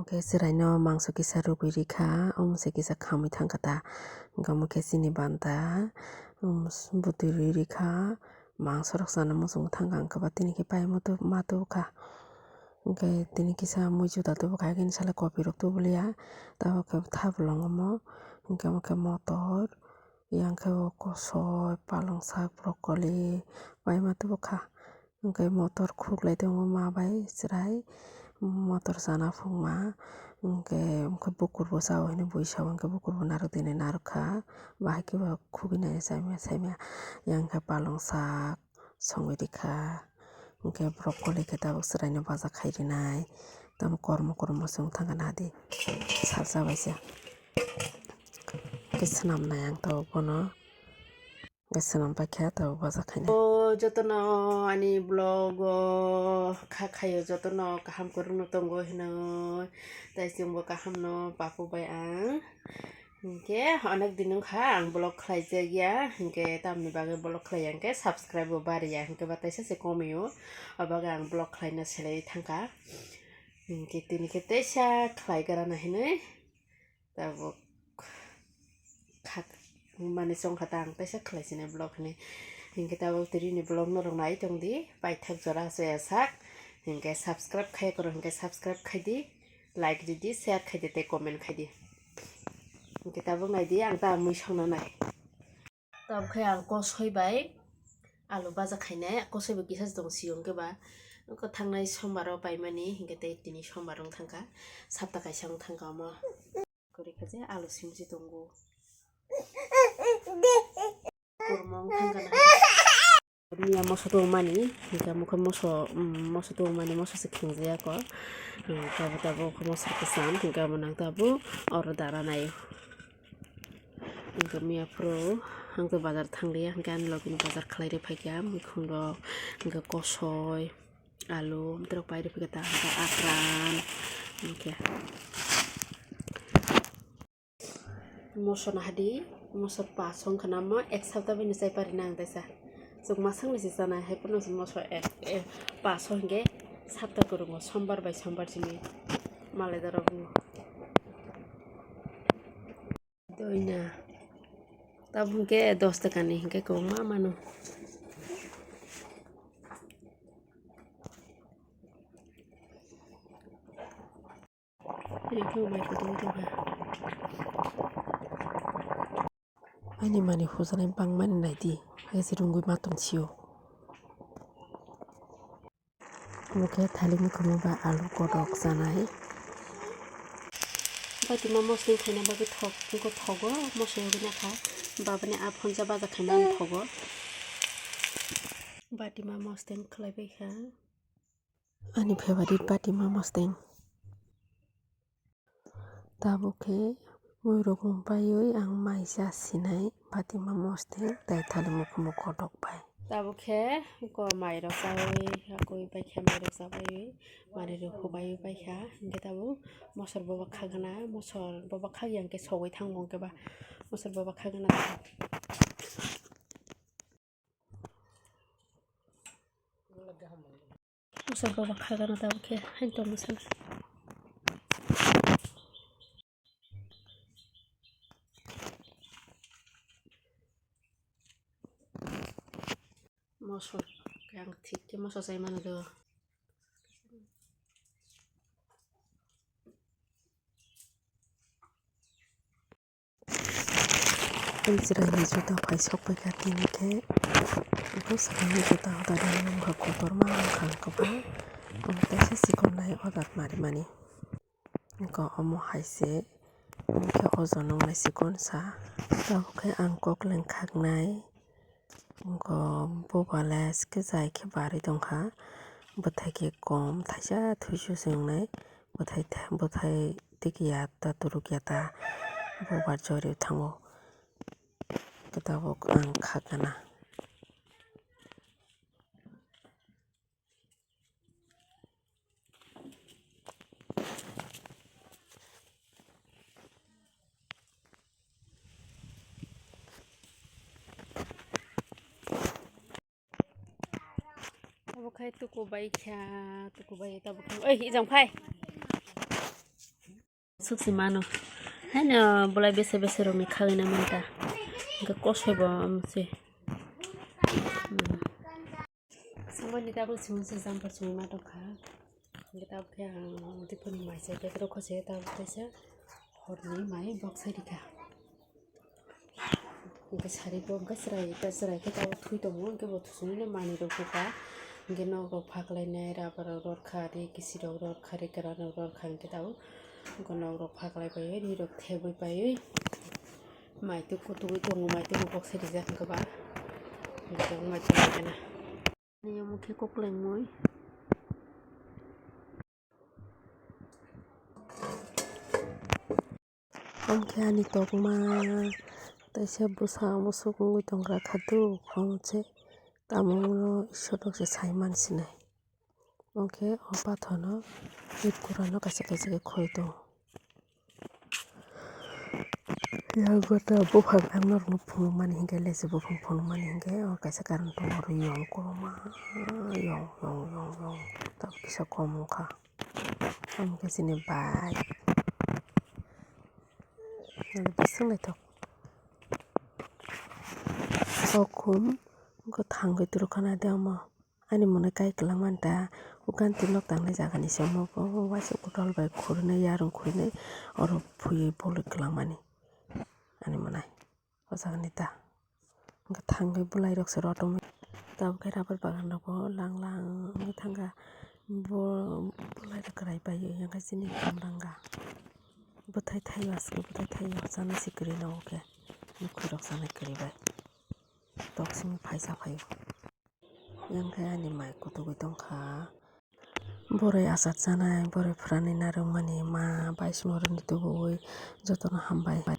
Muke siraino mangso kisa rugui rika omse kisa khamui thangkata hingke muke chini banda butui rika mangso rok sana muchung thangka hingke tini ke pai ma tubukha hingke tini kisa mui juda tubukha kini sale coffee rok tubuliya abo ke thabolong mo hingke muke motor yang ke kosoi palong sak brokoli paima tubukha hingke motor khuklai tongo ma bai cherai motor sana phungma hingke bukur bo sao hino buisa hingke bukur bo narok dini narokha bahai ke bo khubinai saimya yang ke palong sak songui rikha hingke brokoli ke tabuk cherai no baja khai rinai tamo kormo chong thangka nadi sarjabaisa hingke swnamnai ang tabuk bono swnam paikha tabuk baja khainai jotono ani vlog khayo jotono kaham korungno tongo hino tai chungbo kaham no papubai ang hingke onek din wngkha ang vlog khlaijagya hingke tamni bagui vlog khlaiya hingke subscribe bo bariya hingke batai sachi komio obaga ang vlog khlaina selai thangka hingke tini ke teisa khlaigrana hinui tabuk mani chongkha tang teisa khlaichini vlog hinui hingke tabuk tini vlog no rok nai tongdi paithak jora soya sak hingke subscribe khai koro hingke subscribe khaidi like ridi share khaidi tei comment khaidi hingke tabuk naidi ang ta mui songna nai tabuk khai ang kosoi bai alu baja khainai kosoi bo kisa tong siyon ke ba onko thangnai sombar o paimani hingke tei tini sombar rong thangka sapta kaisa ong thangka omo korika je alu simji tongo kurmong thangka na Mia moso tongmani hingke mukha moso tongmani moso se khingjaya ko tabo moso kwcham hingke amo nang tabu oro dara naio hingke mia pro hangke bazar thangriya hingke ani logini bazar khlairwi phaikha mukhung rok hingke kosoi alu borok pairwi phaikha hingke akran hingke moso nahadi moso pass ongkha namo ek sapta bini chai parina ang taisa chukma sangni si chana haifano moso pass hingke sapta korungo sombar bai sombar chini malai darok bungo doina tab hingke 10 taka ni hingke kwbangma mano ani mani hujanai bangmani naidi haisi rungui matong chio muke thali mukhung ba alu kodok janai batima mosni khaina bagui thogo moso yogina kha babani aphonja baja khaina thogo batima mosteng khlaibai kha ani favorite batima mosteng tabukhe mui rokung paioi ang maisa sinai batima mosteng tai thali mukhung kodok bai tabukhe ko mai rok chawi akoi paikha mai rok chabai manui rok hubai paikha hingke tabu mosor boba khagana mosor boba khagya hingke sogui thango hingke ba mosor boba khagana mosor boba khagana tabukhe hainto musala mosor yang thik ke mosor chai mano do jirai ni juta pai sokpai ka tini ke ko sakani juta hodari nungka kotor ma khang kopa taisa sikon nai order mari mani ko omo haise ke ojon nongnai sikon sa tabukhe ang kokleng khagnai ko boba les ke jai ke bari tongkha bwthai ke kom thaisa thuisu songnai bwthai tikiya ta turukya ta boba jori thango tabuk ang khagana tabuk khai tukubai kha tukubai tabuk oi ijang phai सकसे मानो हैन बोलाय बेसे बेसे रमी खागैना मानता इनका कसयबो मोनसे sampai kita pun semua sampai semua tu kan kita punya di pun mai saya kita kau saya tahu saya hari mai box saya dika kita cari box serai kita thui tu mungkin kita buat sunyi mani tu buka mungkin orang pakai ni rapor orang kari kisi orang kari kerana orang kari kita tahu mungkin orang pakai bayi ni orang tebu bayi mai tu kutu itu mai tu box saya dika kita bah kita mai tu mana ni yang mungkin kau keleng moi Omke ani tokma taisa busa musuk ngui tongra khadu khongche tamuno isodok se saiman sinai omke opathono it kurano kaisa kaisa ke khoito yagota bufang amnor no phunu mani hinge lese bufang phunu mani hinge o kaisa karon tongro yong koroma yong ta kisa komukha omke sini bai Bising itu, okum, gua tangguh itu kan ada ama, ani mana kai kelang manta, bukan tinok tangga jaga ni semua, gua wasuk kudal baik kurne yarung kurne, orang puyi boleh kelang mani, ani mana, pasangan itu, gua tangguh bulai rok serotom, tahu kira apa bagan rok, lang tangga, bulai rok kerai bayu yang kasih ni kamrangga. Butai thai wasku butai thai sana sikri na oke mukhirok sana kiribai toksimi phaisa phayo yang kaya ni mai kutu tongkha borai asat sanai borai phrani narung mani ma 22 moroni tubui jotona hambai